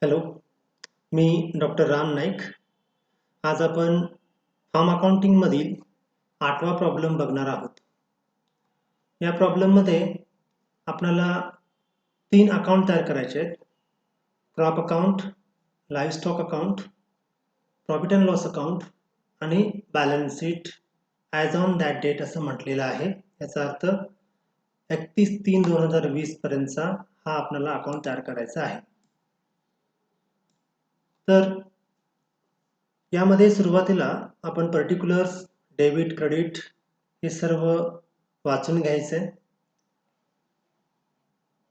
Hello, मी doctor Ram Naik. आज आपण form अकाउंटिंगमधील 8वा problem बघणार आहोत. या प्रॉब्लेममध्ये आपल्याला 3 अकाउंट तयार करायचे आहेत. Crop account, livestock account, profit and loss account आणि balance sheet as on that date असं म्हटलेलं आहे. याचा अर्थ 31/3/2020 पर्यंतचा हा आपल्याला अकाउंट तयार करायचा आहे. तर यामध्ये सुरुवातीला आपण पर्टिक्युलर्स, डेबिट, क्रेडिट हे सर्व वाचून घ्यायचं.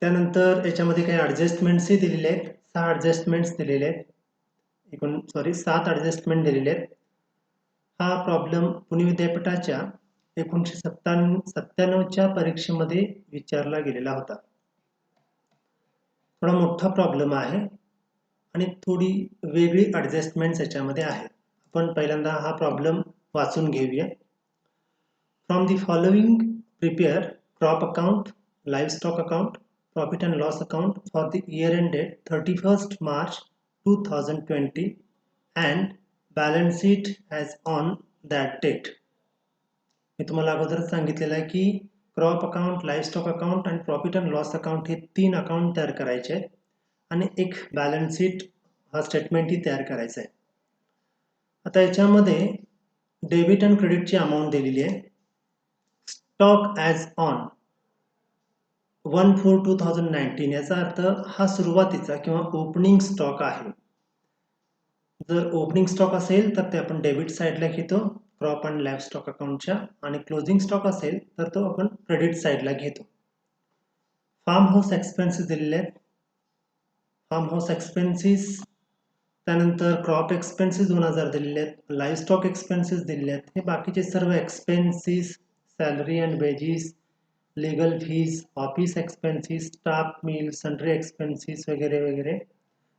त्यानंतर याच्यामध्ये काही ॲडजस्टमेंट्सही दिलेले आहेत. 6 ॲडजस्टमेंट्स दिलेले आहेत. 7 ॲडजस्टमेंट दिलेले आहेत. हा प्रॉब्लेम पुणे विद्यापीठाच्या 1997च्या परीक्षेमध्ये विचारला गेलेला होता. थोडा मोठा प्रॉब्लेम आहे आणि थोडी वेगळी ॲडजस्टमेंट्स याच्यामध्ये आहेत. आपण पहिल्यांदा हा प्रॉब्लेम वाचून घेऊया. From the following prepare crop account, livestock account, profit and loss account for the year ended 31st March 2020 and balance sheet as on that date. मी तुम्हाला अगोदरच सांगितलेलं आहे की क्रॉप अकाउंट, लाईव्हस्टॉक अकाउंट आणि प्रॉफिट अँड लॉस अकाउंट हे 3 account तयार करायचे आहेत आणि एक बॅलन्स शीट हा स्टेटमेंटही तयार करायचा आहे. आता याच्यामध्ये डेबिट अँड क्रेडिटची अमाऊंट दिलेली आहे. स्टॉक ॲज ऑन 1/4/2019 याचा अर्थ हा सुरुवातीचा किंवा ओपनिंग स्टॉक आहे. जर ओपनिंग स्टॉक असेल तर ते आपण डेबिट साईडला घेतो क्रॉप अँड लाईव्हस्टॉक अकाउंटच्या, आणि क्लोजिंग स्टॉक असेल तर तो आपण क्रेडिट साईडला घेतो. फार्म हाऊस एक्सपेन्सेस दिलेले आहेत. फार्म हाऊस एक्सपेन्सेस, त्यानंतर क्रॉप एक्सपेन्सेस 2000 दिलेले आहेत. लाईव्हस्टॉक एक्सपेन्सेस दिलेले आहेत. हे बाकीचे सर्व expenses, salary and wages, legal fees, office expenses, staff meal, sundry expenses वगैरे वगैरे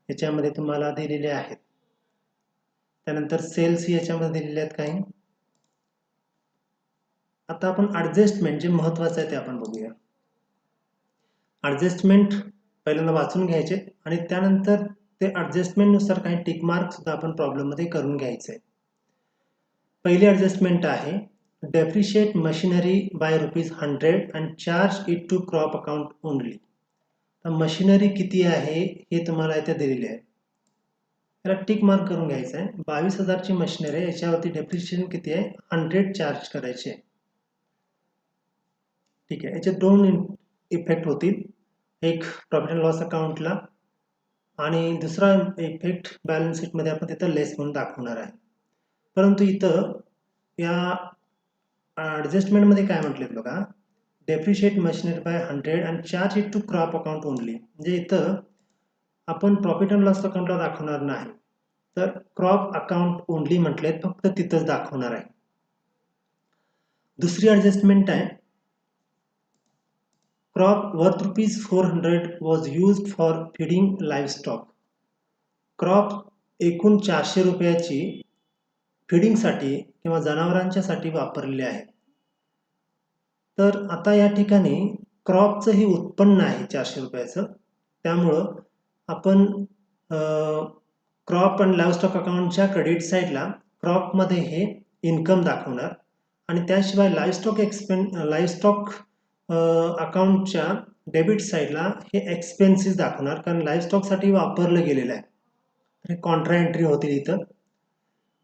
याच्यामध्ये तुम्हाला दिलेले आहेत. त्यानंतर सेल्स याच्यामध्ये दिलेले आहेत काही. आता आपण ॲडजस्टमेंट जे महत्त्वाचं आहे ते आपण बघूया. ॲडजस्टमेंट पहिल्यांदा वाचून घ्यायचे आणि त्यानंतर ते ॲडजस्टमेंटनुसार काही टिक मार्क सुद्धा आपण प्रॉब्लेममध्ये करून घ्यायचे आहे. पहिली ॲडजस्टमेंट आहे depreciate machinery by ₹100 and charge it to crop account only. तर मशिनरी किती आहे हे तुम्हाला इथे दिलेले आहे. त्याला टिक मार्क करून घ्यायचं आहे. 22,000ची मशिनरी आहे, याच्यावरती डेप्रिशिएशन किती आहे? 100 चार्ज करायचे आहे. ठीक आहे. याचे 2 इफेक्ट होतील. एक प्रॉफिट अँड लॉस अकाउंटला आणि दुसरा इफेक्ट बॅलन्स शीटमध्ये आपण तिथं लेस म्हणून दाखवणार आहे. परंतु इथं या ॲडजस्टमेंटमध्ये काय म्हटलेत बघा, depreciate machinery by 100 and charge it to crop account only. म्हणजे इथं आपण प्रॉफिट अँड लॉस अकाउंटला दाखवणार नाही, तर क्रॉप अकाउंट ओनली म्हटलेत, फक्त तिथंच दाखवणार आहे. दुसरी ॲडजस्टमेंट आहे crop worth ₹400 was used for feeding livestock. Crop एकूण ₹400ची फीडिंगसाठी किंवा जनावरांच्यासाठी वापरलेले आहे. तर आता या ठिकाणी क्रॉपचं हे उत्पन्न आहे ₹400. त्यामुळं आपण क्रॉप अँड लाईव्हस्टॉक अकाउंटच्या क्रेडिट साईडला क्रॉपमध्ये हे इन्कम दाखवणार आणि त्याशिवाय लाईव्हस्टॉक अकाउंटच्या डेबिट साईडला हे एक्सपेन्सेस दाखवणार, कारण लाईव्हस्टॉकसाठी वापरलं गेलेलं आहे. तर हे कॉन्ट्रा एंट्री होतील इथं.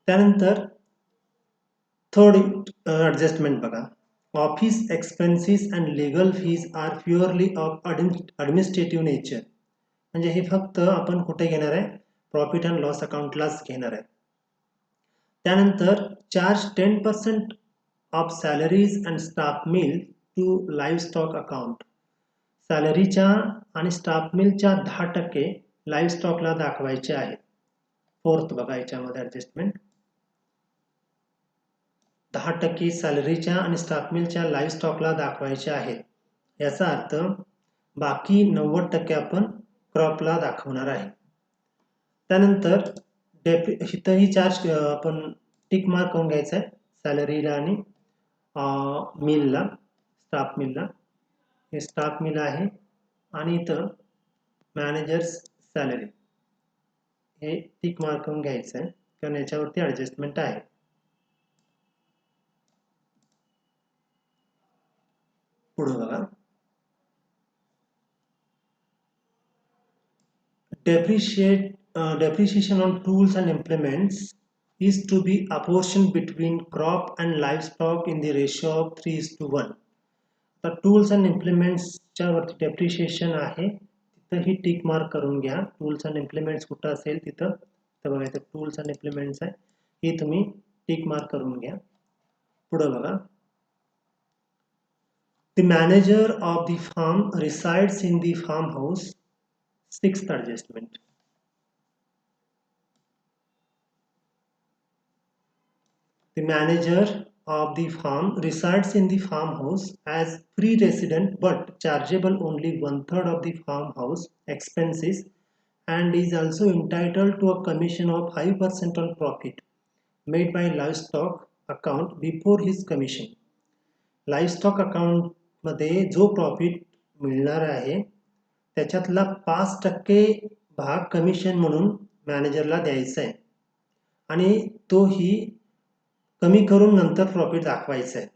त्यानंतर थर्ड ॲडजस्टमेंट बघा, office expenses and legal fees are purely of administrative nature. म्हणजे हे फक्त आपण कुठे घेणार आहे? प्रॉफिट अँड लॉस अकाउंटलाच घेणार आहे. त्यानंतर charge 10% of salaries and staff meal to livestock account. सॅलरीच्या आणि स्टाफ मिलच्या 10% लाईव्हस्टॉकला दाखवायचे आहे. फोर्थ बघा याच्यामध्ये ॲडजस्टमेंट, 10% सॅलरीच्या आणि स्टाफ मिलच्या लाईव्हस्टॉकला दाखवायचे आहेत. याचा अर्थ बाकी 90% आपण क्रॉपला दाखवणार आहे. त्यानंतर इथंही चार्ज आपण टिक मार्क करून घ्यायचा आहे सॅलरीला आणि मिलला, स्टाफ मिलला. हे स्टाफ मिल आहे आणि इथं मॅनेजर्स सॅलरी. हे टिक मार्क करून घ्यायचं आहे, कारण याच्यावरती ॲडजस्टमेंट आहे. पुढे बघा, depreciation on tools and implements is to be apportioned between crop and livestock in the ratio of 3:1. तर टूल्स अँड इम्प्लिमेंट्सच्या वरती डेप्रिशिएशन आहे, तिथं ही टिक मार्क करून घ्या. टूल्स अँड इम्प्लिमेंट्स कुठं असेल तिथं, तर बघा इथं टूल्स अँड इम्प्लिमेंट्स आहे, ही तुम्ही टिक मार्क करून घ्या. पुढे बघा, the manager of the farm resides in the farmhouse. Sixth adjustment. The manager of the farm resides in the farmhouse as free resident but chargeable only 1/3 of the farmhouse expenses and is also entitled to a commission of 5% on profit made by livestock account before his commission. Livestock account मध्ये जो profit मिळणार आहे त्याच्यातला 5% भाग commission म्हणून मॅनेजरला द्यायचा आहे आणि तोही कमी करून नंतर प्रॉफिट दाखवायचं आहे,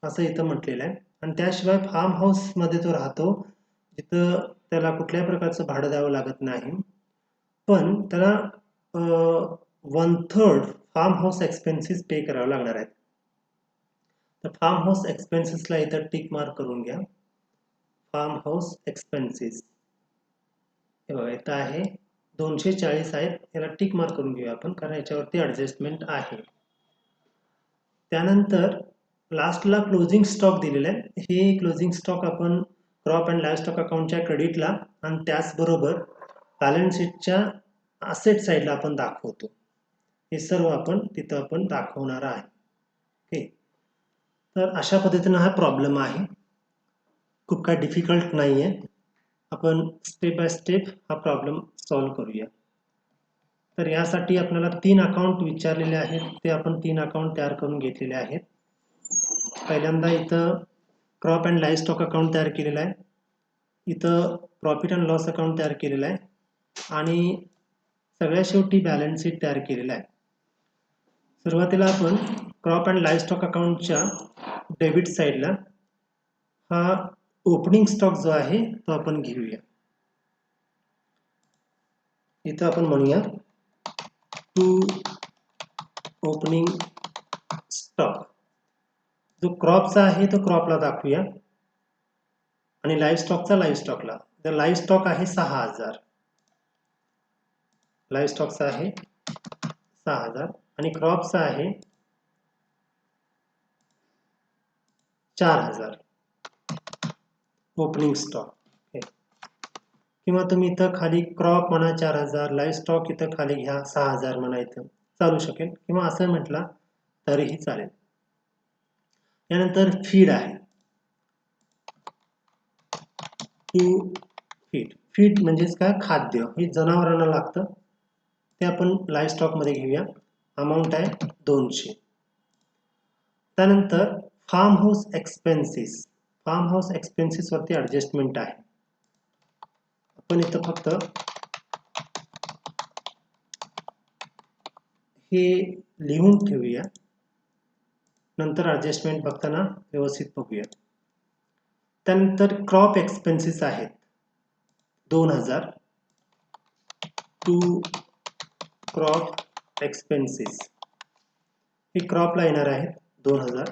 असं इथं म्हटलेलं आहे. आणि त्याशिवाय फार्म हाऊसमध्ये तो राहतो, जिथं त्याला कुठल्याही प्रकारचं भाडं द्यावं लागत नाही, पण त्याला 1/3 फार्म हाऊस एक्सपेन्सेस पे करावं लागणार आहेत. तर फार्म हाऊस एक्सपेन्सेसला इथं टिक मार्क करून घ्या. फार्म हाऊस एक्सपेन्सेस हे बघा इथं आहे 240 आहेत, याला टिक मार्क करून घेऊया आपण, कारण याच्यावरती ॲडजस्टमेंट आहे. त्यानंतर लास्टला क्लोजिंग स्टॉक दिलेला आहे. हे क्लोजिंग स्टॉक आपण क्रॉप अँड लाईव्हस्टॉक अकाउंटच्या क्रेडिटला आणि त्याचबरोबर बॅलन्स शीटच्या असेट साईडला आपण दाखवतो. हे सर्व आपण तिथं आपण दाखवणार आहे. ओके, तर अशा पद्धतीनं हा प्रॉब्लेम आहे, खूप काय डिफिकल्ट नाही आहे. आपण स्टेप बाय स्टेप हा प्रॉब्लेम सॉल्व्ह करूया. तर यासाठी आपल्याला 3 अकाउंट विचारलेले आहेत, ते आपण 3 अकाउंट तयार करून घेतलेले आहेत. पहिल्यांदा इथं क्रॉप अँड लाईव्हस्टॉक अकाउंट तयार केलेलं आहे, इथं प्रॉफिट अँड लॉस अकाउंट तयार केलेलं आहे आणि सगळ्या शेवटी बॅलन्स शीट तयार केलेलं आहे. सुरुवातीला आपण क्रॉप अँड लाईव्हस्टॉक अकाउंटच्या डेबिट साईडला हा ओपनिंग स्टॉक जो आहे तो आपण घेऊया. इथं आपण म्हणूया टू ओपनिंग स्टॉक. जो क्रॉपचा आहे तो क्रॉपला दाखवूया आणि लाईव्हस्टॉकचा लाईव्हस्टॉकला. तर लाईव्हस्टॉक आहे 6,000, लाईव्हस्टॉकचा आहे 6,000 आणि क्रॉपचा आहे 4,000 ओपनिंग स्टॉक. किंवा तुम्ही इथं खाली क्रॉप म्हणा 4,000, लाईव्हस्टॉक इथं खाली घ्या 6,000 म्हणा, इथं चालू शकेल, किंवा असं म्हटलं तरीही चालेल. त्यानंतर फीड आहे, टू फीड. फीड म्हणजेच काय, खाद्य, हे जनावरांना लागतं, ते आपण लाईव्हस्टॉक मध्ये घेऊया. अमाऊंट आहे 200. त्यानंतर farm house expenses. Farm house expenses वरती ॲडजस्टमेंट आहे. आपण इथं फक्त हे लिहून ठेवूया, नंतर ॲडजस्टमेंट बघताना व्यवस्थित बघूया. त्यानंतर क्रॉप एक्सपेन्सेस आहेत 2,000. टू क्रॉप एक्सपेन्सेस हे क्रॉपला येणार आहेत 2,000.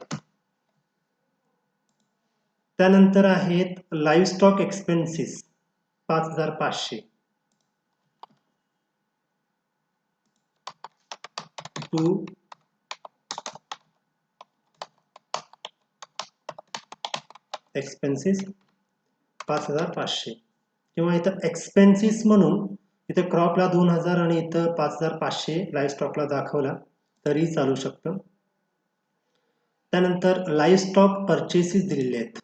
त्यानंतर आहेत लाईव्हस्टॉक एक्सपेन्सेस 5,500. To expenses 5,500. किंवा इथं एक्सपेन्सेस म्हणून इथं क्रॉपला 2,000 आणि इथं 5,500 लाईव्हस्टॉकला दाखवला तरी चालू शकतं. त्यानंतर लाईव्हस्टॉक परचेसेस दिलेले आहेत,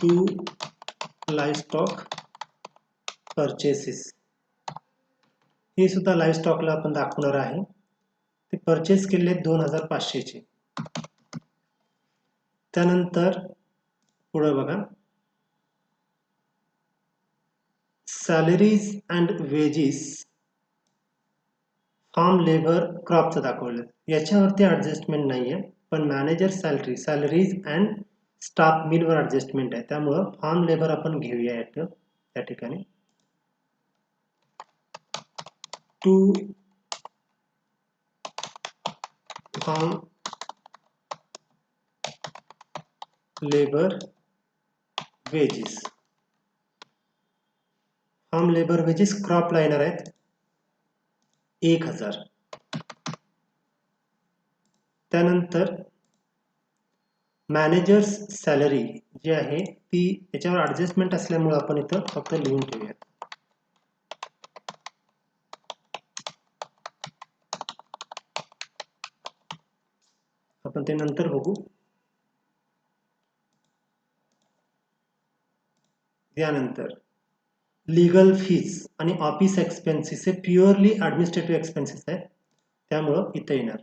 टू लाईव्हस्टॉक परचेसेस. हे सुद्धा लाईव्हस्टॉकला आपण दाखवणार आहे. ते परचेस केलेले आहेत 2,500चे. त्यानंतर पुढे बघा, salaries and wages farm labour क्रॉपचं दाखवलं, याच्यावरती ॲडजस्टमेंट नाही आहे, पण मॅनेजर सॅलरीज अँड स्टाफ मिलवर ॲडजस्टमेंट आहे. त्यामुळं फार्म लेबर आपण घेऊया त्या ठिकाणी. To farm labour wages, farm labour wages क्रॉपला येणार आहेत 1000. त्यानंतर मॅनेजर्स सॅलरी जी आहे ती याच्यावर ॲडजस्टमेंट असल्यामुळे आपण इथं फक्त लिहून ठेवूया. आपण ते नंतर बघू. त्यानंतर लीगल फीज आणि ऑफिस एक्सपेन्सेस हे प्युअरली ॲडमिनिस्ट्रेटिव्ह एक्सपेन्सेस आहेत, त्यामुळं इथं येणार.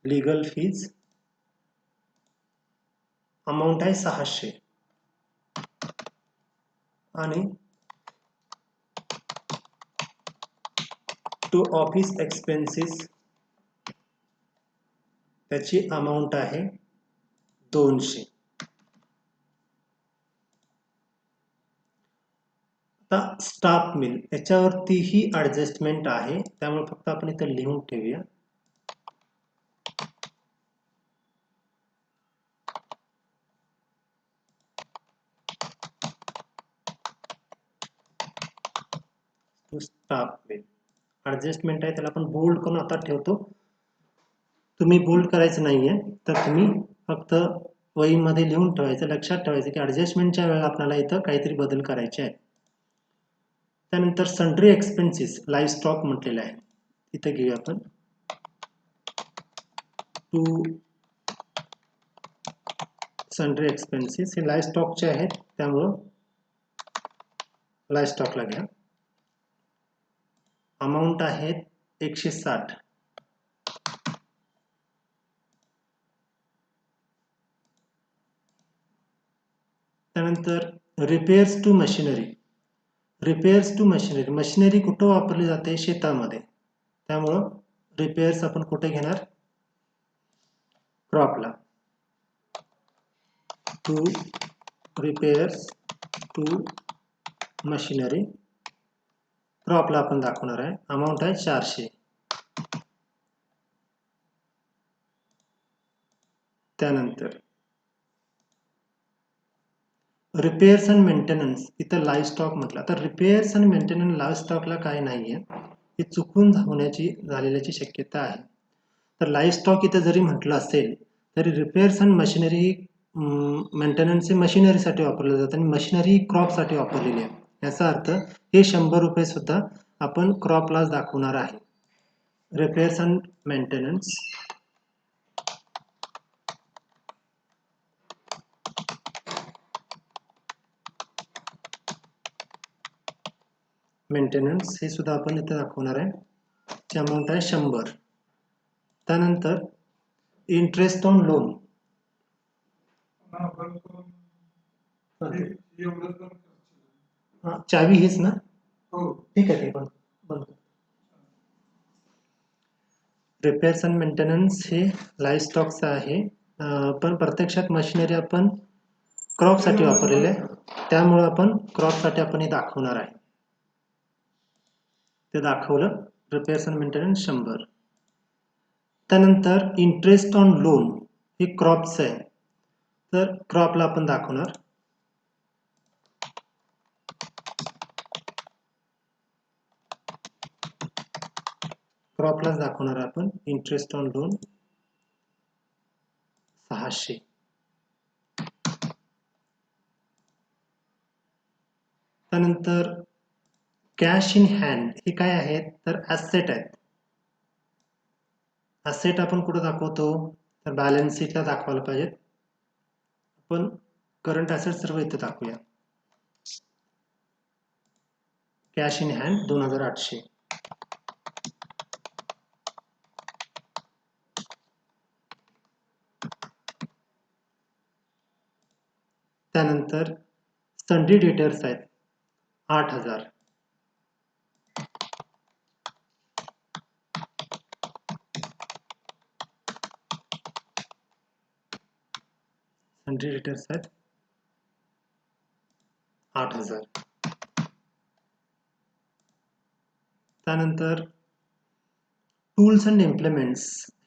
लीगल फीज अमाऊंट आहे 600 आणि टू ऑफिस एक्सपेन्सेस त्याची अमाऊंट आहे 200. आता स्टाफ मिल याच्यावरतीही ॲडजस्टमेंट आहे, त्यामुळे फक्त आपण इथं लिहून ठेवूया. स्टाफ मिल ॲडजस्टमेंट आहे, त्याला आपण बोल्ड करून आता ठेवतो. तुम्ही बोल्ड करायचं नाहीये, तर तुम्ही फक्त वहीमध्ये लिहून ठेवायचं, लक्षात ठेवायचं की ॲडजस्टमेंटच्या वेळेला आपल्याला इथं काहीतरी बदल करायचे आहेत. त्यानंतर सन्ड्री एक्सपेन्सेस लाईव्ह स्टॉक म्हटलेलं आहे, इथं घेऊया आपण. टू सन्ड्री एक्सपेन्सेस हे लाईव्ह स्टॉकचे आहेत, त्यामुळं लाईव्ह स्टॉकला घ्या. अमाऊंट आहेत 160. त्यानंतर repairs to machinery. Repairs to machinery, machinery कुठं वापरली जाते? शेतामध्ये. त्यामुळं रिपेअर्स आपण कुठे घेणार? क्रॉपला. टू रिपेअर्स टू मशिनरी क्रॉपला आपण दाखवणार आहे. अमाऊंट आहे 400. त्यानंतर रिपेअर्स अँड मेंटेनन्स, इथं लाईव्ह स्टॉक म्हटलं. तर रिपेअर्स अँड मेंटेनन्स लाईव्ह स्टॉकला काय नाही आहे, हे चुकून झालेल्याची शक्यता आहे. तर लाईव्ह स्टॉक इथं जरी म्हटलं असेल तरी रिपेअर्स अँड मशिनरी मेंटेनन्स हे मशिनरीसाठी वापरलं जातं आणि मशिनरी क्रॉपसाठी वापरलेली आहे. याचा अर्थ हे 100 रुपये सुद्धा आपण क्रॉपलाच दाखवणार आहे. रिपेअर्स अँड मेंटेनन्स हे सुद्धा आपण इथे दाखवणार आहे. ची अमाऊंट आहे 100. त्यानंतर इंटरेस्ट ऑन लोन, चावी हीच ना? ठीक आहे, ते पण बंद. रिपेअर्स अँड मेंटेनन्स हे लाईव्ह स्टॉकचं आहे, पण प्रत्यक्षात मशिनरी आपण क्रॉपसाठी वापरलेले आहे, त्यामुळं आपण क्रॉपसाठी आपण हे दाखवणार आहे. ते दाखवलं. Repairs and maintenance 100. त्यानंतर इंटरेस्ट ऑन लोन हे क्रॉपचं आहे, तर क्रॉपला आपण दाखवणार. क्रॉपलाच दाखवणार आपण इंटरेस्ट ऑन लोन 600. त्यानंतर कॅश इन हँड हे काय आहेत? तर ॲसेट आहेत. ॲसेट आपण कुठं दाखवतो? तर बॅलन्स शीटला दाखवायला पाहिजेत. आपण करंट ॲसेट सर्व इथे दाखवूया. Cash in hand 2800. त्यानंतर सन्ड्री डेटर्स आहेत 8,000. सन्ड्री डेटर्स आहेत 8,000. त्यानंतर टूल्स अँड इम्प्लिमेंट्स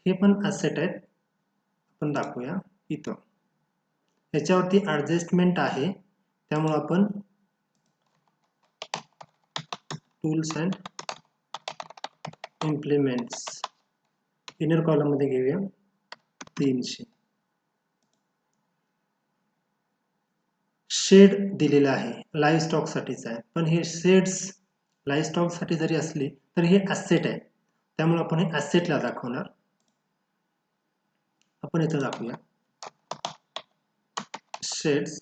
हे पण ॲसेट आहेत, आपण दाखवूया इथं. याच्यावरती ॲडजस्टमेंट आहे, त्यामुळे आपण tools and implements inner column मध्ये घेऊया 300. शेड दिलेला आहे लाईव्ह स्टॉक साठीच आहे, पण हे शेड्स लाईव्ह स्टॉक साठी जरी असली तर हे ॲसेट आहे, त्यामुळे आपण हे ॲसेटला दाखवणार. आपण इथं दाखवूया शेड्स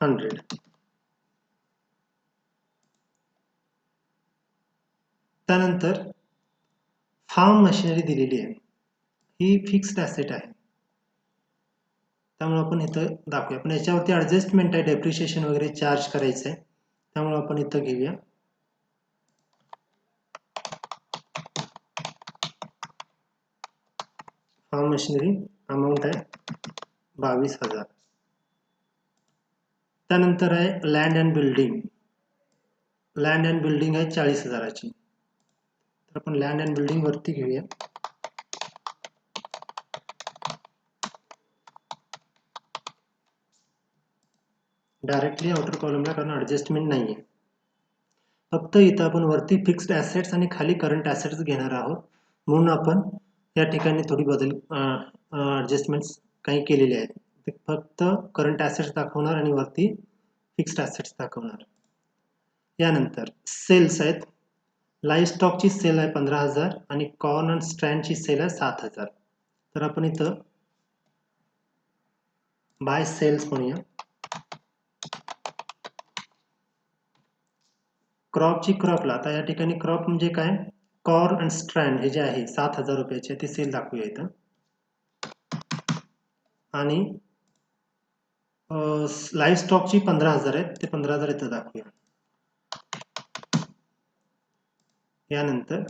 100. त्यानंतर फार्म मशिनरी दिलेली आहे, ही फिक्स्ड ॲसेट आहे, त्यामुळे आपण इथं दाखवूया. पण याच्यावरती ॲडजस्टमेंट आहे, डेप्रिशिएशन वगैरे चार्ज करायचं आहे, त्यामुळे आपण इथं घेऊया फार्म मशिनरी अमाऊंट आहे 22,000. त्यानंतर आहे land and building. Land and building आहे 40,000ची, तर आपण लँड अँड बिल्डिंग वरती घेऊया. डायरेक्टली आउटर कॉलमला, कारण ॲडजस्टमेंट नाही आहे. फक्त इथं आपण वरती फिक्स्ड ॲसेट्स आणि खाली करंट ॲसेट्स घेणार आहोत, म्हणून आपण या ठिकाणी थोडी बदल ॲडजस्टमेंट्स काही केलेले आहेत. फक्त करंट ॲसेट्स दाखवणार आणि वरती फिक्स्ड ॲसेट्स दाखवणार. यानंतर सेल्स आहेत. लाईव्ह स्टॉकची सेल आहे 15,000 आणि कॉर्न अँड स्ट्रँडची सेल आहे 7,000. तर आपण इथं बाय सेल्स म्हणूया. क्रॉपची क्रॉपला, आता या ठिकाणी क्रॉप म्हणजे काय, कॉर्न अँड स्ट्रँड हे जे आहे 7,000 रुपयाचे ते सेल दाखवूया इथं. आणि लाईव्ह स्टॉकची 15,000 आहेत, ते 15,000 इथं दाखवूया. यानंतर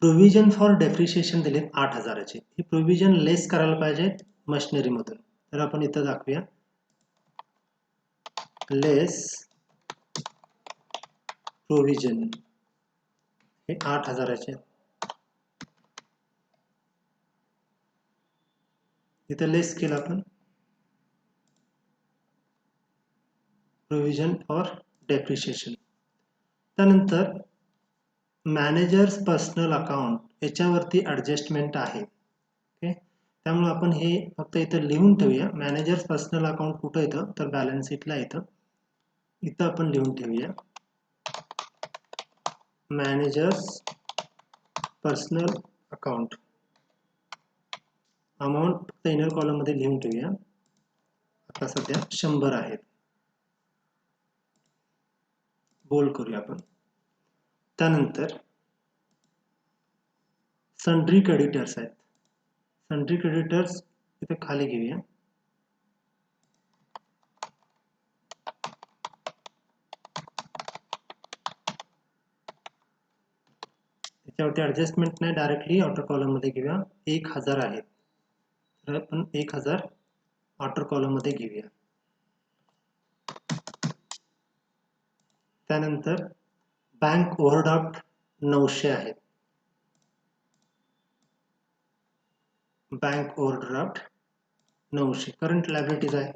प्रोव्हिजन फॉर डेप्रिशिएशन दिले 8,000चे, ही प्रोव्हिजन लेस करायला पाहिजे मशिनरी मधून, तर आपण इथं दाखवूया लेस प्रोव्हिजन हे 8,000चे. इथं लेस केलं आपण प्रोव्हिजन फॉर डेप्रिशिएशन. त्यानंतर मॅनेजर्स पर्सनल अकाउंट याच्यावरती ॲडजस्टमेंट आहे. ओके, त्यामुळे आपण हे फक्त इथं लिहून ठेवूया. मॅनेजर्स पर्सनल अकाउंट कुठं येतं तर बॅलन्स शीटला येतं, इथं आपण लिहून ठेवूया मॅनेजर्स पर्सनल अकाउंट. अमाऊंट फक्त इनर कॉलम मध्ये लिहून ठेवूया. आता सध्या 100 आहेत, बोल्ड करूया आपण. त्यानंतर सन्ड्री क्रेडिटर्स आहेत. सन्ड्री क्रेडिटर्स इथे खाली घेऊया. त्याच्यावरती ॲडजस्टमेंट नाही, डायरेक्टली आउटर कॉलम मध्ये घेऊया. 1,000 आहेत, तर आपण 1,000 आउटर कॉलम मध्ये घेऊया. त्यानंतर बँक ओव्हरड्राफ्ट 900 आहेत. बँक ओव्हरड्राफ्ट 900 करंट लायबिलिटीज आहे.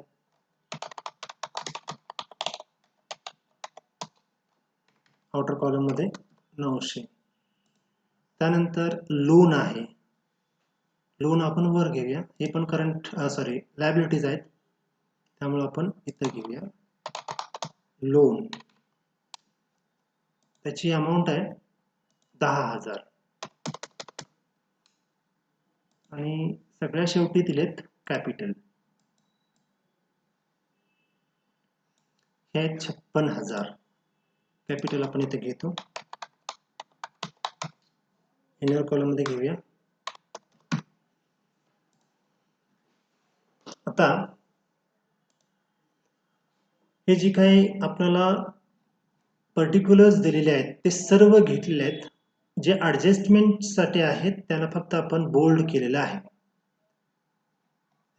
आउटर कॉलम मध्ये 900. त्यानंतर लोन आहे, लोन आपण वर घेऊया. हे पण करंट लायबिलिटीज आहेत, त्यामुळे आपण इथं घेऊया लोन. त्याची अमाऊंट आहे 10,000. आणि सगळ्या शेवटी दिलेत कॅपिटल, हे 56,000. कॅपिटल आपण इथे घेतो, इनर कॉलम मध्ये घेऊया. आता हे जी काही आपल्याला पर्टिक्युलर्स दिलेले आहेत ते सर्व घेतलेले आहेत. जे ॲडजस्टमेंटसाठी आहेत त्याला फक्त आपण बोल्ड केलेलं आहे.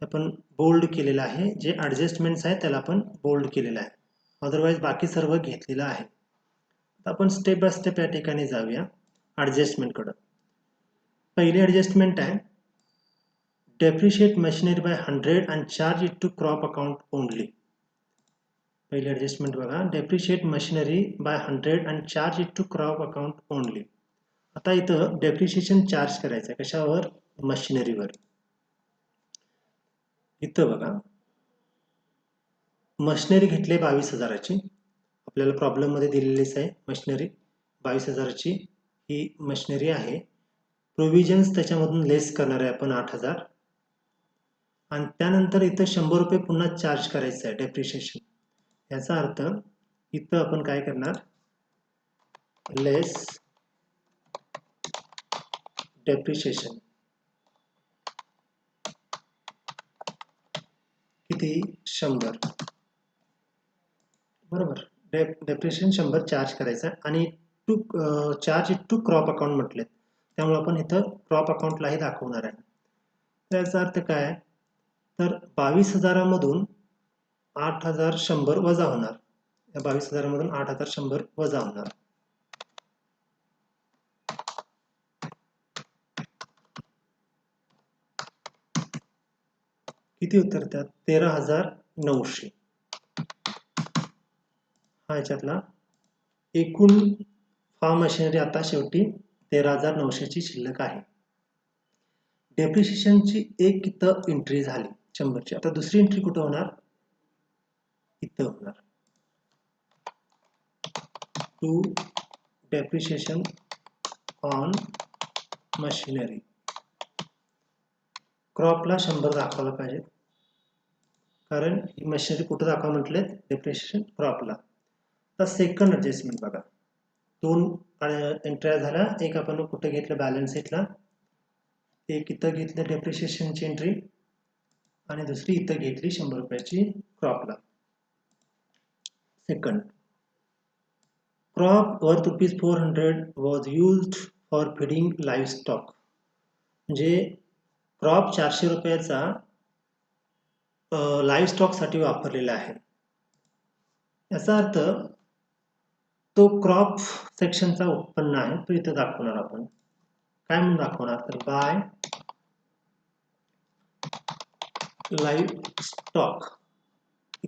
आपण बोल्ड केलेलं आहे. जे ॲडजस्टमेंट्स आहेत त्याला आपण बोल्ड केलेलं आहे. अदरवाईज बाकी सर्व घेतलेलं आहे. आता आपण स्टेप बाय स्टेप या ठिकाणी जाऊया ॲडजस्टमेंटकडं. पहिली ॲडजस्टमेंट आहे depreciate machinery by 100 and charge it to crop account only. पहिली ॲडजस्टमेंट बघा, depreciate machinery by 100 and charge it to crop account only. आता इथं डेप्रिशिएशन चार्ज करायचं आहे कशावर? मशिनरीवर. इथं बघा मशिनरी घेतली 22,000ची. आपल्याला प्रॉब्लेममध्ये दिलेलीच आहे मशिनरी 22,000ची ही मशिनरी आहे. प्रोव्हिजन्स त्याच्यामधून लेस करणार आहे आपण 8,000 आणि त्यानंतर इथं 100 रुपये पुन्हा चार्ज करायचं आहे डेप्रिशिएशन. याचा अर्थ इथं आपण काय करणार? लेस डेप्रिशिएशन किती? 100. बरोबर. डेप्रिशिएशन 100 चार्ज करायचं आणि to charge it to crop account म्हटलेत त्यामुळे आपण इथं क्रॉप अकाउंटलाही दाखवणार आहे. त्याचा अर्थ काय? तर 22,000मधून 8,100 वजा होणार. या 22,000मधून 8,100 वजा होणार. किती उतरतात? 13,900. हा याच्यातला एकूण फार्म मशिनरी आता शेवटी 13,900ची शिल्लक आहे. डेप्रिशिएशनची एक इथं एंट्री झाली 100ची. आता दुसरी एंट्री कुठं होणार? इथं होणार. To depreciation on machinery. क्रॉपला 100 दाखवला पाहिजे कारण ही मशिनरी कुठं दाखवा म्हटलेत? डेप्रिशिएशन क्रॉपला. तर सेकंड ॲडजस्टमेंट बघा, 2 एंट्र्या झाल्या. एक आपण कुठं घेतलं? बॅलन्स शीटला. एक इथं घेतलं डेप्रिशिएशनची एंट्री आणि दुसरी इथं घेतली 100 रुपयाची क्रॉपला. Second, crop worth ₹400 was used for feeding livestock. म्हणजे क्रॉप 400 रुपयाचा लाईव्हस्टॉकसाठी वापरलेला आहे. याचा अर्थ तो क्रॉप सेक्शनचा उत्पन्न आहे तो इथं दाखवणार आपण. काय म्हणून दाखवणार? तर बाय लाईव्हस्टॉक.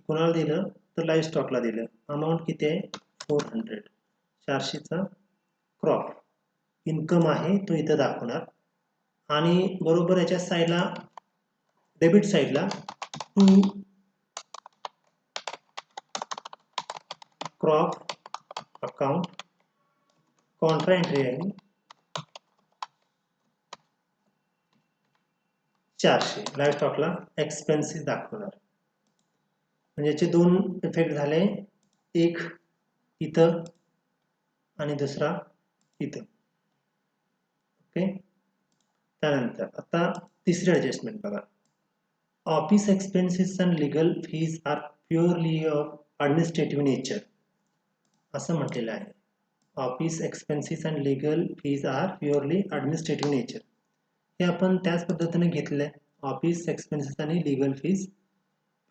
कोणाला दिलं? तर लाईव्हस्टॉकला दिलं. अमाऊंट किती आहे? 400. 400चा क्रॉप इन्कम आहे तो इथं दाखवणार आणि बरोबर याच्या साईडला डेबिट साईडला to crop account contra entry आहे 400. लाईव्हस्टॉकला एक्सपेन्सेस दाखवणार. म्हणजे याचे 2 इफेक्ट झाले, एक इथं आणि दुसरा इथं. ओके. त्यानंतर आता तिसरी ॲडजस्टमेंट बघा, office expenses and legal fees are purely of administrative nature असं म्हटलेलं आहे. Office expenses and legal fees are purely administrative nature. हे आपण त्याच पद्धतीने घेतलं आहे. ऑफिस एक्सपेन्सेस आणि legal fees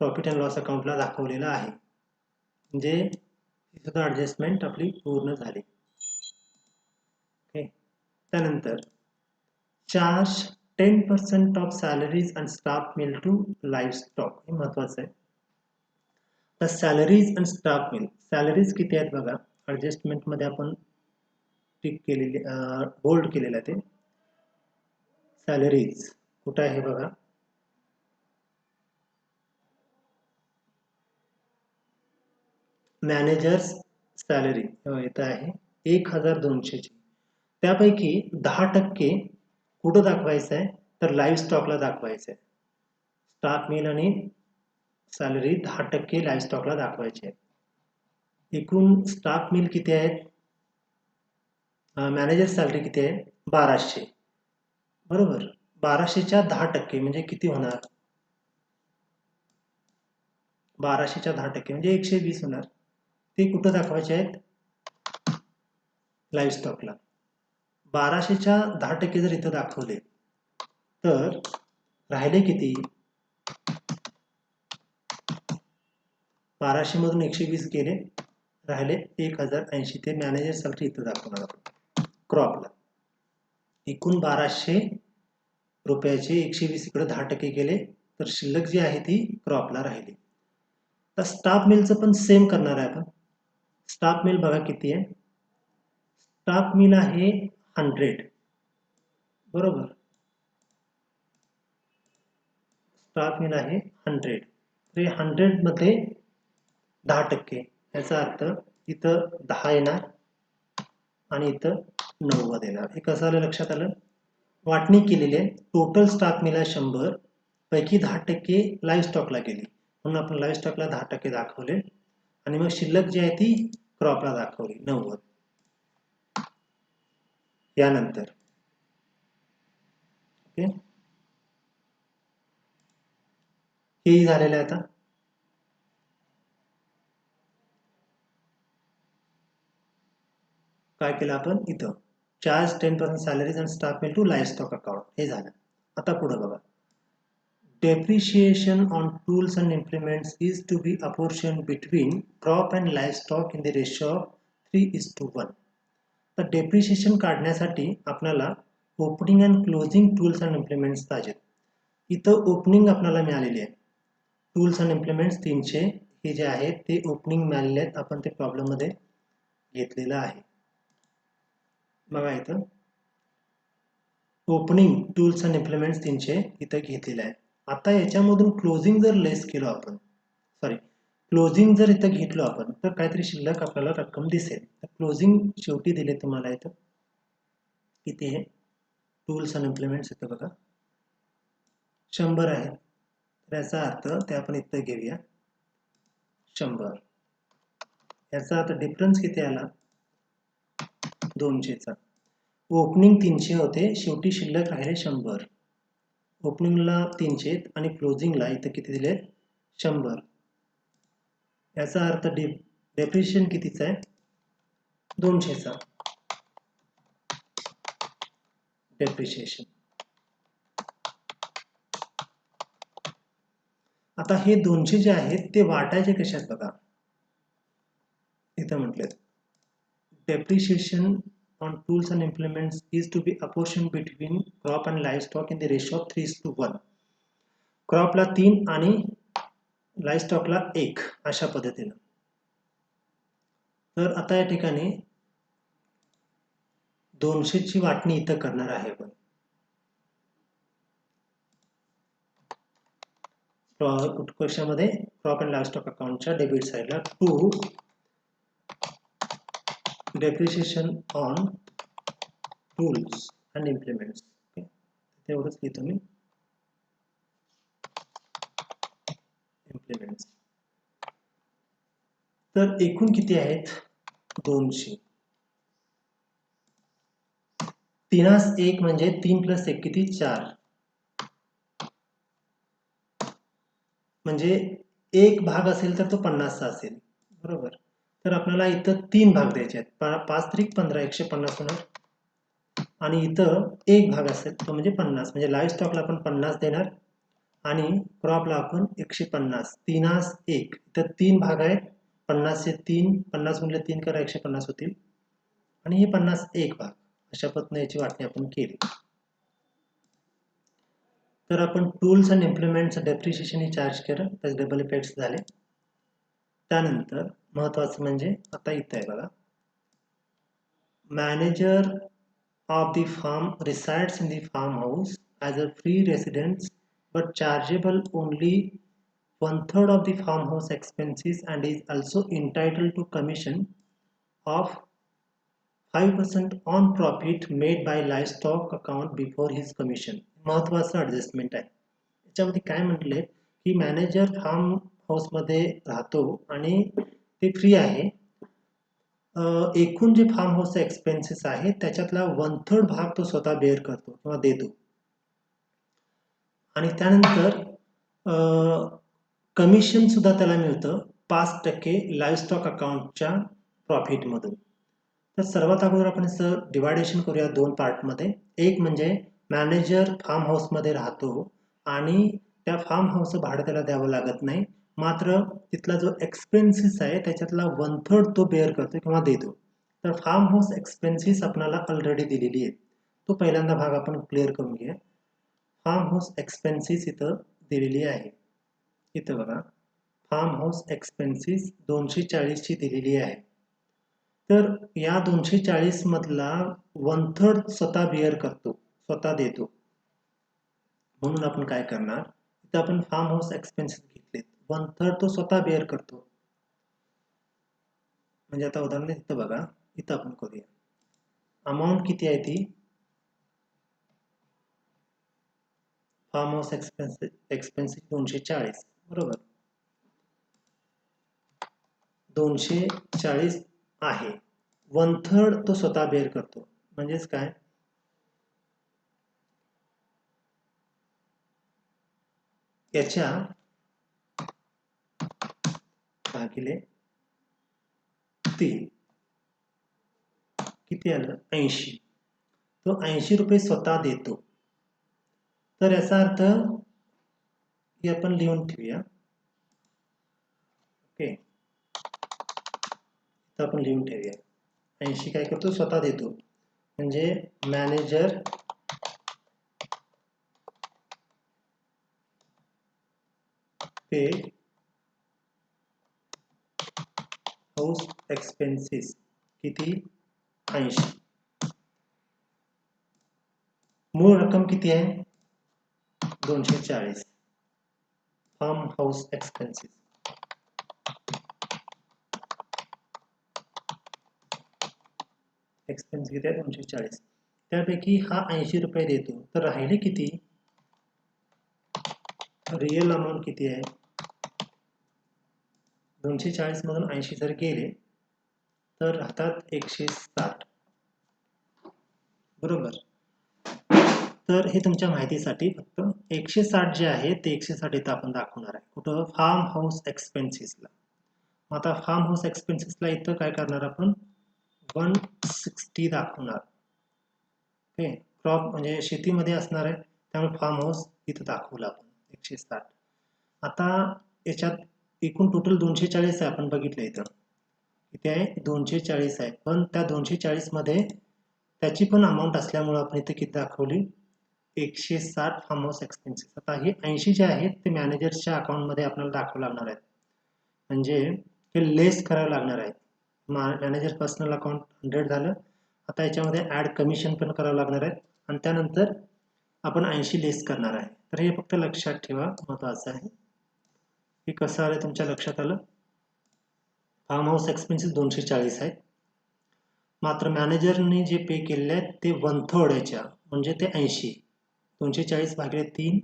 profit and loss अकाउंटला दाखवलेलं आहे. म्हणजे ही सुद्धा ॲडजस्टमेंट आपली पूर्ण झाली. ओके. त्यानंतर charge 10% of salaries and staff mill to livestock. हे महत्त्वाचं आहे. तर salaries and staff mill, salaries किती आहेत बघा, ॲडजस्टमेंटमध्ये आपण टिक केलेली बोल्ड केलेलं आहे ते. सॅलरीज कुठं आहे बघा, मॅनेजर्स सॅलरी इथं आहे 1,200ची. त्यापैकी 10% कुठं दाखवायचं आहे? तर लाईव्हस्टॉकला दाखवायचं आहे. स्टाफ मिल आणि सॅलरी 10% लाईव्हस्टॉकला दाखवायची आहे. एकूण स्टाफ मिल किती आहेत? मॅनेजर सॅलरी किती आहे? 1,200. बरोबर. 1,200च्या 10% म्हणजे किती होणार? 1200च्या 10% म्हणजे 120 होणार. ते कुठं दाखवायचे आहेत? लाईव्ह स्टॉकला. 1200च्या 10% जर इथं दाखवले तर राहिले किती? 1200 मधून 120 गेले, राहिले 1080. ते मॅनेजर सॅलरी इथं दाखवणार आपण क्रॉपला. एकूण 1200 रुपयाचे 120 इकडे 10% गेले, तर शिल्लक जी आहे ती क्रॉपला राहिली. तर स्टाफ मिलचं पण सेम करणार आहे आपण. स्टाफ मिल बघा किती आहे. स्टाफ मिल आहे 100, बरोबर. स्टाफ मिल आहे 100. तर 100 मध्ये 10%, याचा अर्थ इथं 10 येणार आणि इथं 90 येणार. हे कसं आलं लक्षात आलं? वाटणी केलेली आहे. टोटल स्टॉक मिला 100 पैकी 10% लाईव्ह स्टॉकला गेली, म्हणून आपण लाईव्ह स्टॉकला 10% दाखवले आणि मग शिल्लक जी आहे ती क्रॉपला दाखवली 90. यानंतर ओके, हेही झालेलं आहे. आता काय केलं आपण? इथं charge 10% salaries and staff mill to livestock account, हे झालं. आता पुढे बघा. Depreciation on tools and implements is to be apportioned between crop and livestock in the ratio of 3:1. तर डेप्रिशिएशन काढण्यासाठी आपल्याला opening and closing tools and implements पाहिजेत. इथं ओपनिंग आपल्याला मिळालेली आहे. टूल्स अँड इम्प्लिमेंट्स 300 हे जे आहेत ते ओपनिंग मिळालेले आहेत. आपण ते प्रॉब्लेममध्ये घेतलेलं आहे. बघा इथं ओपनिंग टूल्स अँड इम्प्लिमेंट्स 300 इथं घेतलेलं आहे. आता याच्यामधून क्लोजिंग जर लेस केलं आपण, क्लोजिंग जर इथं घेतलं आपण, तर काहीतरी शिल्लक आपल्याला रक्कम दिसेल. तर क्लोजिंग शेवटी दिले तुम्हाला इथं किती आहे? टूल्स अँड इम्प्लिमेंट्स इथं बघा 100 आहे. तर याचा अर्थ ते आपण इथं घेऊया 100. याचा आता डिफरन्स किती आला? 200चा. ओपनिंग 300 होते, शेवटी शिल्लक राहिले 100. ओपनिंगला 300 आणि क्लोजिंगला इथं किती दिले? 100. याचा अर्थ डेप्रिशिएशन कितीचा आहे? 200चा डेप्रिशिएशन. आता हे 200 जे आहेत ते वाटायचे कशात बघा. इथं म्हटलेत depreciation on tools and implements is to be apportioned between crop and livestock in the ratio of 3:1. क्रॉपला 3 आणि लाईव्हस्टॉकला 1 अशा पद्धतीनं. तर आता या ठिकाणी 200ची वाटणी इथं करणार आहे आपण. कशामध्ये? क्रॉप अँड लाईव्हस्टॉक अकाउंटच्या डेबिट साईडला to depreciation on tools and implements. तेवढंच लिहितो मी, इम्प्लिमेंट्स. तर एकूण किती आहेत? 200. 3:1 म्हणजे 3 + 1 किती? 4. म्हणजे एक भाग असेल तर तो 50चा असेल, बरोबर. तर आपल्याला इथं 3 भाग द्यायचे आहेत. 5 त्रिक 15, 150 होणार. आणि इथं एक भाग असेल तो म्हणजे 50. म्हणजे लाईव्ह स्टॉकला आपण 50 देणार आणि क्रॉपला आपण 150. 3:1. इथं 3 भाग आहेत. 50चे 3, 50 गुणिले 3 करा 150 होतील आणि हे 50 एक भाग. अशा पद्धतीने याची वाटणी आपण केली. तर आपण tools and implements depreciation charge केलं, त्याचे डबल इफेक्ट्स झाले. त्यानंतर महत्वाचं म्हणजे आता इथं आहे बघा, manager of the farm resides in the farmhouse as a free residence but chargeable only 1/3 of the farmhouse expenses and is also entitled to commission of 5% on profit made by livestock account before his commission. महत्वाचं adjustment आहे. याच्यामध्ये काय म्हटलंय की manager form हाऊसमध्ये राहतो आणि ते फ्री आहे. एकूण जे फार्म हाऊसचे एक्सपेन्सेस आहे त्याच्यातला 1/3 भाग तो स्वतः बेअर करतो किंवा देतो. आणि त्यानंतर कमिशन सुद्धा त्याला मिळतं 5% लाईव्हस्टॉक अकाउंटच्या प्रॉफिटमधून. तर सर्वात अगोदर आपण असं डिवायडेशन करूया दोन पार्टमध्ये. एक म्हणजे मॅनेजर फार्म हाऊसमध्ये राहतो आणि त्या फार्म हाऊसचं भाडं त्याला द्यावं लागत नाही, मात्र तिथला जो एक्सपेन्सेस आहे त्याच्यातला 1/3 तो बेअर करतो किंवा देतो. तर फार्म हाऊस एक्सपेन्सेस आपल्याला ऑलरेडी दिलेली आहे. तो पहिल्यांदा भाग आपण क्लिअर करून घ्या. फार्म हाऊस एक्सपेन्सेस इथं दिलेली आहे. इथं बघा, फार्म हाऊस एक्सपेन्सेस 240 ची दिलेली आहे. तर या 240 मधला 1/3 स्वतः बेअर करतो, स्वतः देतो. म्हणून आपण काय करणार, इथं आपण फार्म हाऊस एक्सपेन्सेस घेतलेत, 1/3 तो स्वतः बेअर करतो. म्हणजे आता उदाहरण इथं बघा, इथं आपण करूया. अमाऊंट किती आहे ती, फार्म हाऊस एक्सपेन्सेस 240, बरोबर. 240 आहे, 1/3 तो स्वतः बेअर करतो. म्हणजेच काय, याच्या भागिले 3 किती आलं, 80. तो 80 रुपये स्वतः देतो. तर याचा अर्थ हे आपण लिहून ठेवूया. ओके, तर आपण लिहून ठेवूया 80 काय करतो, स्वतः देतो. म्हणजे मॅनेजर पे हाऊस एक्सपेन्सेस किती, 80. मूळ रक्कम किती आहे, 240. फार्म हाऊस एक्सपेन्सेस एक्सपेन्स किती आहे, 240. त्यापैकी हा 80 रुपये देतो, तर राहिले किती, रिअल अमाऊंट किती आहे, 240 मधून 80 जर गेले तर राहतात 160, बरोबर. तर हे तुमच्या माहितीसाठी फक्त 160 जे आहे ते 160 इथं आपण दाखवणार आहे. कुठं, फार्म हाऊस एक्सपेन्सेसला. आता फार्म हाऊस एक्सपेन्सेसला इथं काय करणार आपण, 160 दाखवणार. ओके, क्रॉप म्हणजे शेतीमध्ये असणार आहे, त्यामुळे फार्म हाऊस इथं दाखवलं आपण 160. आता याच्यात एकूण टोटल 240 आहे, आपण बघितलं इथं इथे आहे 240 आहे, पण त्या 240 मध्ये त्याची पण अमाऊंट असल्यामुळे आपण इथे किती दाखवली, 160 फार्म हाऊस एक्सपेन्सेस. आता हे 80 जे आहेत ते मॅनेजरच्या अकाउंटमध्ये आपल्याला दाखवावं लागणार आहेत, म्हणजे हे लेस करावं लागणार आहे. मॅनेजर पर्सनल अकाउंट 100 झालं. आता याच्यामध्ये ऍड कमिशन पण करावं लागणार आहे आणि त्यानंतर आपण 80 लेस करणार आहे. तर हे फक्त लक्षात ठेवा, महत्वाचं आहे. हे कसं आलं तुमच्या लक्षात आलं, फार्म हाऊस एक्सपेन्सेस 240 आहेत, मात्र मॅनेजरने जे पे केलेले आहेत ते 1/3 याच्या, म्हणजे ते 80. 240 भागिले 3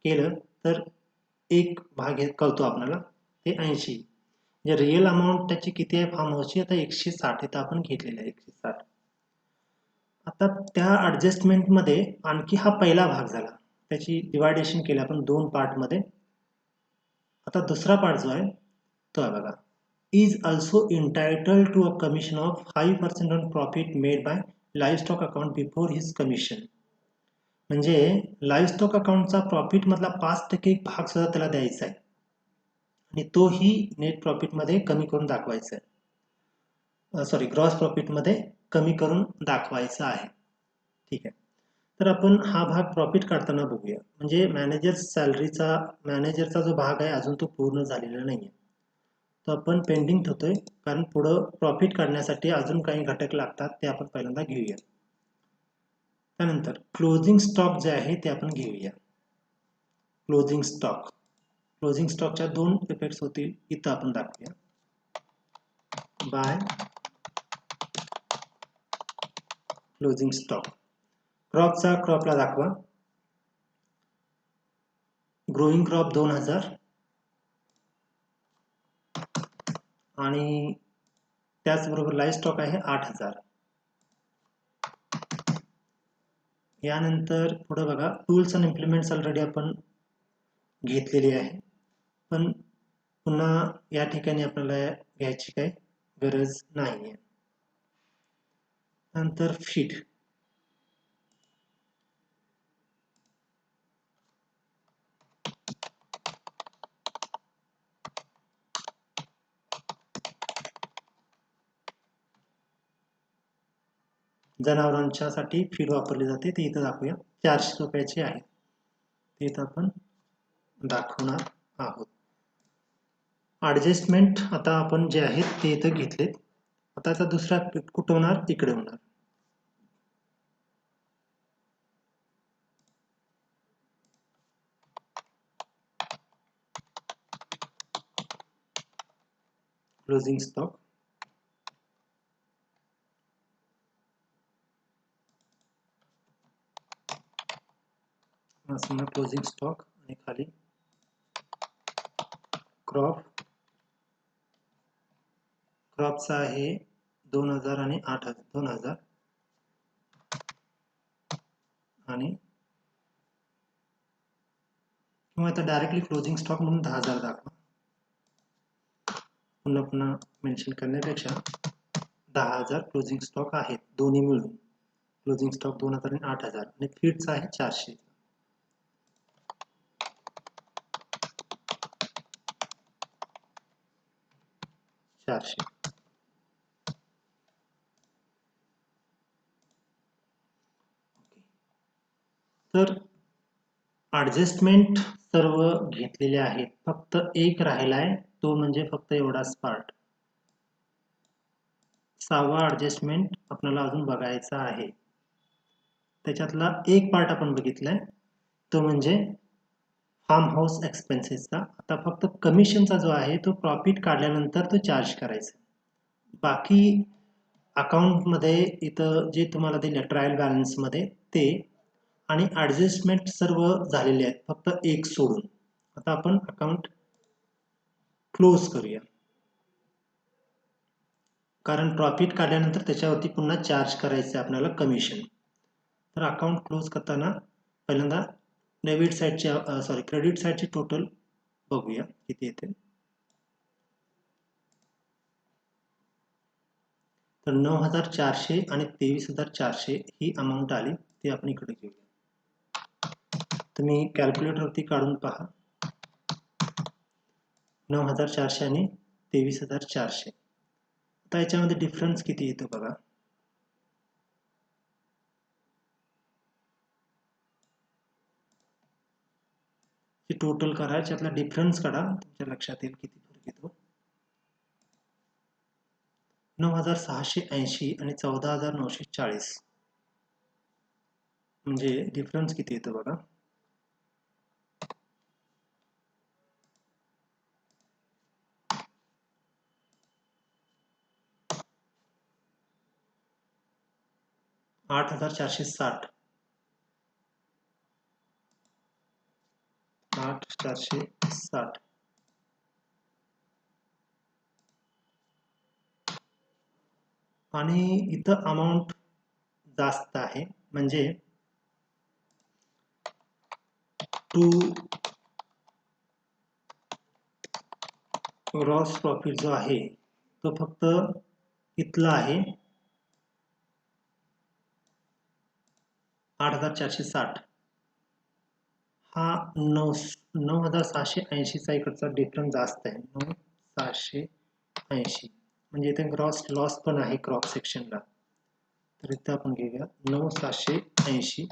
केलं तर एक भाग कळतो आपल्याला, ते 80. म्हणजे रिअल अमाऊंट त्याची किती आहे फार्म हाऊसची, आता 160 इथं आपण घेतलेलं आहे, 160. आता त्या ॲडजस्टमेंटमध्ये आणखी हा पहिला भाग झाला, त्याची डिवायडेशन केलं आपण दोन पार्टमध्ये. आता दुसरा पार्ट जो आहे तो आहे बघा, is also entitled to a commission of 5% on profit made by livestock account before his commission. म्हणजे लाईव्हस्टॉक अकाउंटचा प्रॉफिट मधला 5% भाग सुद्धा त्याला द्यायचा आहे आणि तोही नेट प्रॉफिट मध्ये कमी करून दाखवायचा आहे, सॉरी ग्रॉस प्रॉफिट मध्ये कमी करून दाखवायचा आहे. ठीक आहे, तर आपण हा भाग प्रॉफिट काढताना बघूया. म्हणजे मॅनेजरचा जो भाग आहे अजून तो पूर्ण झालेला नाहीये, तो आपण पेंडिंग ठेवतोय, कारण पुढं प्रॉफिट काढण्यासाठी अजून काही घटक लागतात, ते आपण पहिल्यांदा घेऊया. त्यानंतर क्लोजिंग स्टॉक जे आहे ते आपण घेऊया. क्लोजिंग स्टॉकच्या दोन इफेक्ट्स होतील, इथं आपण दाखवूया. बाय क्लोजिंग स्टॉक, क्रॉपला दाखवा. ग्रोईंग क्रॉप 2000 आणि त्याचबरोबर लाईव्ह स्टॉक आहे 8000. यानंतर पुढे बघा, टूल्स आणि इम्प्लिमेंट्स ऑलरेडी आपण घेतलेली आहे, पण पुन्हा या ठिकाणी आपल्याला घ्यायची काही गरज नाही आहे. नंतर फीट. जनावरांच्या साठी फीड वापरली जाते ते इथं दाखवूया. 400 रुपयाची आहे ते इथं आपण दाखवणार आहोत. ॲडजस्टमेंट आता आपण जे आहेत ते इथं घेतलेत. आता याचा दुसरा कुठं होणार, इकडे होणार. Closing stock. समजा क्लोजिंग स्टॉक आणि खाली क्रॉपचा आहे 2000 आणि 2000 आणि किंवा आता डायरेक्टली क्लोजिंग स्टॉक म्हणून 10,000 दाखवा. पुन्हा मेन्शन करण्यापेक्षा 10,000 क्लोजिंग स्टॉक आहेत दोन्ही मिळून. क्लोजिंग स्टॉक 2000 आणि 8000 आणि फीडचा आहे 400. तर ॲडजस्टमेंट सर्व घेतलेले आहेत. फक्त एक राहिलाय तो म्हणजे फक्त एवढाच पार्ट. 6वा ॲडजस्टमेंट आपल्याला अजून बघायचा आहे. त्याच्यातला एक पार्ट आपण बघितलाय तो म्हणजे फार्म हाऊस एक्सपेन्सेसचा. आता फक्त कमिशनचा जो आहे तो प्रॉफिट काढल्यानंतर तो चार्ज करायचा. बाकी अकाउंटमध्ये इथं जे तुम्हाला दिले ट्रायल बॅलन्समध्ये ते आणि ॲडजस्टमेंट सर्व झालेले आहेत फक्त एक सोडून. आता आपण अकाउंट क्लोज करूया, कारण प्रॉफिट काढल्यानंतर त्याच्यावरती पुन्हा चार्ज करायचं आहे आपल्याला कमिशन. तर अकाउंट क्लोज करताना पहिल्यांदा क्रेडिट साईडची टोटल बघूया किती येते. तर 9,400 आणि 23,400 ही अमाऊंट आली. ती आपण इकडे घेऊया. तुम्ही कॅल्क्युलेटरवरती काढून पहा. 9,400 आणि 23,400. आता याच्यामध्ये डिफरन्स किती येतो बघा. टोटल करा, याच्यातला डिफरन्स काढा, तुमच्या लक्षात येईल किती फरक येतो. 9,680 आणि 14,940 म्हणजे डिफरन्स किती येतो बघा. $8,460 8,460 आणि इथं अमाऊंट जास्त आहे म्हणजे ग्रॉस प्रॉफिट जो आहे तो फक्त इथला आहे 8,460. हा 9,680चा इकडचा डिफरन्स जास्त आहे. 9,680 म्हणजे इथे ग्रॉस लॉस पण आहे क्रॉप सेक्शनला. तर इथं आपण घेऊया 9,680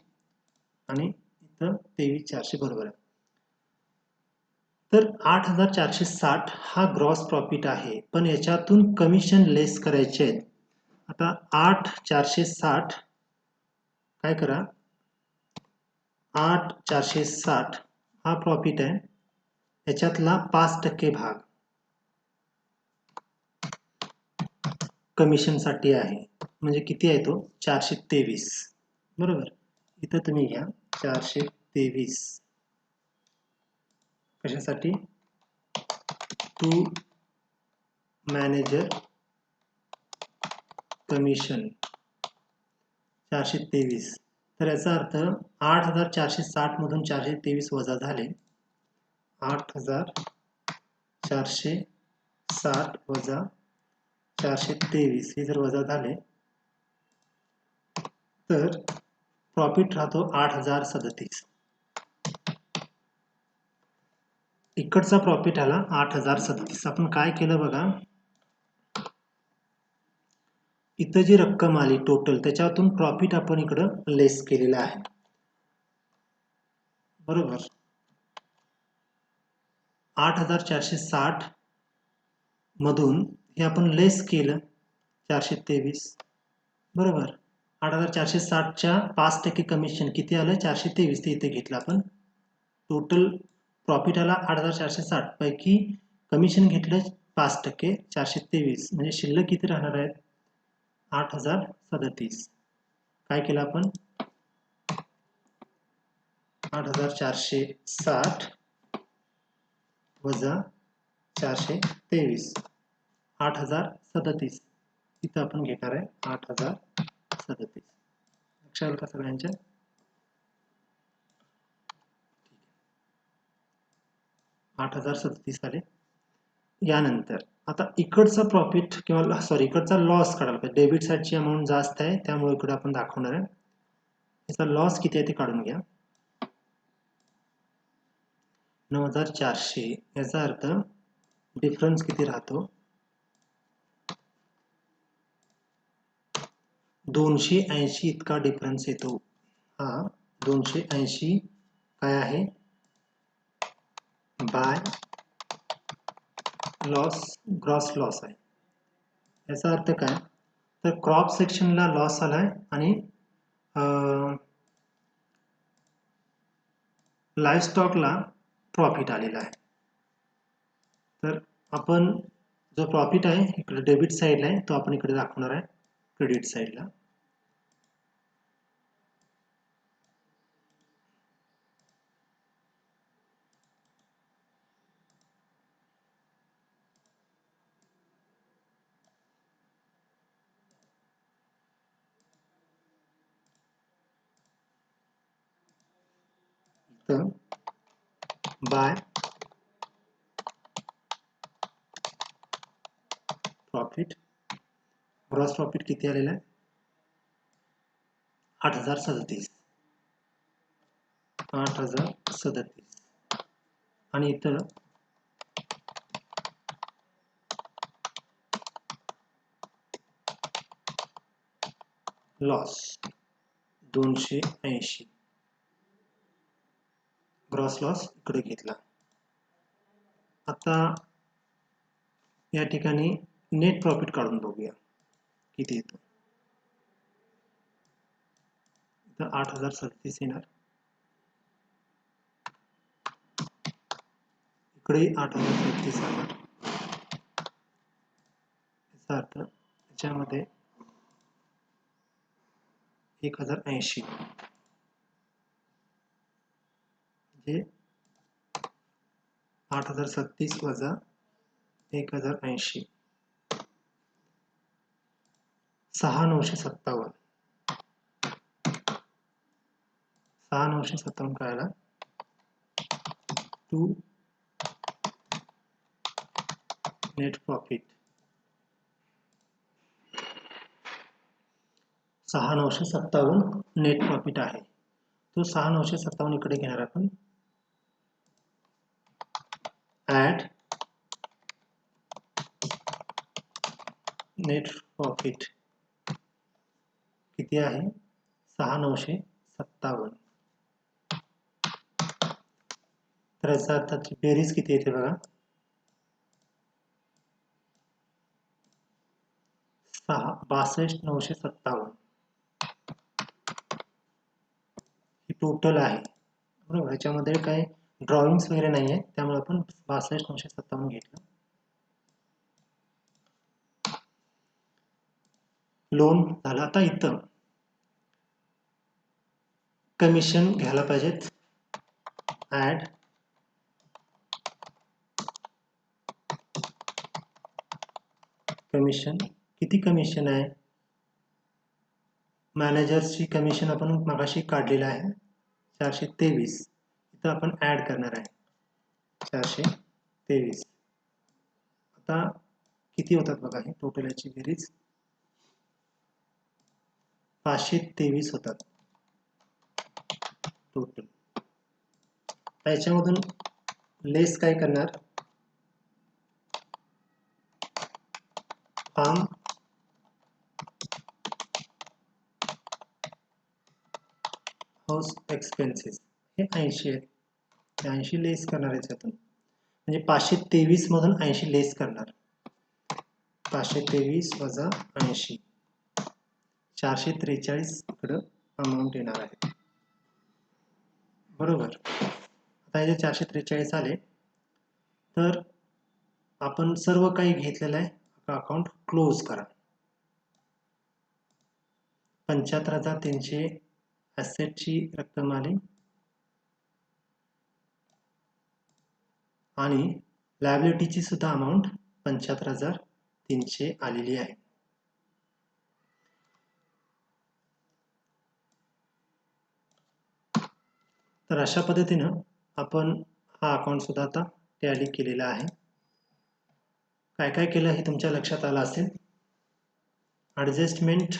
आणि इथं 23,400 बरोबर आहे. तर 8,460 हा ग्रॉस प्रॉफिट आहे, पण याच्यातून कमिशन लेस करायचे आहेत. आता 8,460 काय करा, 8,460 हा प्रॉफिट आहे, याच्यातला 5% भाग कमिशनसाठी आहे. म्हणजे किती आहे तो 423 बरोबर. इथं तुम्ही घ्या 423 कशासाठी, टू मॅनेजर कमिशन 423. तर याचा अर्थ 8,460 मधून 423 वजा झाले 8,460 460 वजा 423 हे जर वजा झाले तर प्रॉफिट राहतो 8037. इकडचा प्रॉफिट आला 8037. आपण काय केलं बघा, इथं जी रक्कम आली टोटल त्याच्यातून प्रॉफिट आपण इकडं लेस केलेलं आहे, बरोबर. 8460 मधून हे आपण लेस केलं 423, बरोबर. 8460च्या 5% कमिशन किती आलं, 423 ते इथे घेतलं आपण. टोटल प्रॉफिट आला 8460 पैकी कमिशन घेतलं 5%, 423, म्हणजे शिल्लक किती राहणार आहेत 8037. काय केलं आपण, 8460 वजा 423, 8037 इथं आपण घेणार आहे 8037. लक्षात आलं का सगळ्यांच्या? 8037 आले. यानंतर आता इकडचा प्रॉफिट किंवा सॉरी इकडचा लॉस काढायला पाहिजे. डेबिट साईडची अमाऊंट जास्त आहे त्यामुळे इकडे आपण दाखवणार आहे. याचा लॉस किती आहे ते काढून घ्या, 9400. याचा अर्थ डिफरन्स किती राहतो, 280 इतका डिफरन्स येतो. हा 280 काय आहे, बाय लॉस, ग्रॉस लॉस आहे. याचा अर्थ काय, तर क्रॉप सेक्शनला लॉस आलाय आणि लाईव्हस्टॉकला प्रॉफिट आलेला आहे. तर आपण जो प्रॉफिट आहे इकडे डेबिट साईडला आहे तो आपण इकडे दाखवणार आहे क्रेडिट साईडला. तर बाय प्रॉफिट, ग्रॉस प्रॉफिट किती आलेला आहे 8037, 8037. आणि इथं लॉस 280, ग्रॉस लॉस इकडे घेतला. आता या ठिकाणी नेट प्रॉफिट काढून बघूया किती येतो. इथं 8037 येणार, इकडे 8037 येणार. याचा अर्थ याच्यामध्ये 1080 म्हणजे 8037 वजा 1080, 6957. 6957 काय आला, to net profit 6957 net profit आहे. तो 6957 इकडे घेणार आपण, ऍड नेट प्रॉफिट किती आहे 6957. तर याचा अर्थाची बेरीज किती येते बघा, 62957 ही टोटल आहे, बरोबर. ह्याच्यामध्ये काही ड्रॉइंग्स वगैरे नाही आहे त्यामुळे आपण 62957 घेतलं. लोन झाला. आता इथं कमिशन घ्यायला पाहिजेत, ऍड कमिशन. किती कमिशन आहे, मॅनेजर्सची कमिशन आपण मगाशी काढलेलं आहे 423, इथं आपण ऍड करणार आहे 423. आता किती होतात बघा, हे टोटल याची बेरीज 523 होतात टोटल. याच्यामधून लेस काय करणार, फार्म हाऊस एक्सपेन्सेस हे 80 आहेत, 80 लेस करणार याच्यातून, म्हणजे 523 मधून 80 लेस करणार. 523 वजा 80, 443 इकडं अमाऊंट येणार आहे, बरोबर. आता हे 443 आले तर आपण सर्व काही घेतलेलं आहे, अकाउंट क्लोज करा. 75,300 ॲसेटची रक्कम आली आणि लायबिलिटीची सुद्धा अमाऊंट 75,300 आलेली आहे. तर अशा पद्धतीनं आपण हा अकाउंट सुद्धा आता टॅली केलेला आहे. काय काय केलं हे तुमच्या लक्षात आलं असेल. ॲडजस्टमेंट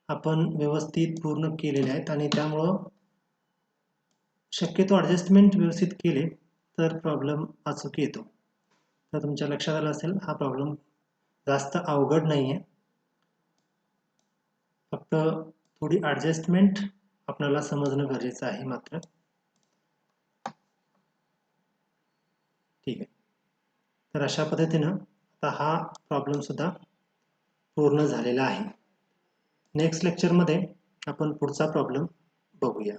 आपण व्यवस्थित पूर्ण केलेले आहेत आणि त्यामुळं शक्यतो ॲडजस्टमेंट व्यवस्थित केले तर प्रॉब्लेम अचूक येतो. तर तुमच्या लक्षात आलं असेल, हा प्रॉब्लेम जास्त अवघड नाही आहे, फक्त थोडी ॲडजस्टमेंट आपल्याला समजणं गरजेचं आहे मात्र. ठीक आहे. तर अशा पद्धतीनं आता हा प्रॉब्लेम सुद्धा पूर्ण झालेला आहे. नेक्स्ट लेक्चरमध्ये आपण पुढचा प्रॉब्लेम बघूया.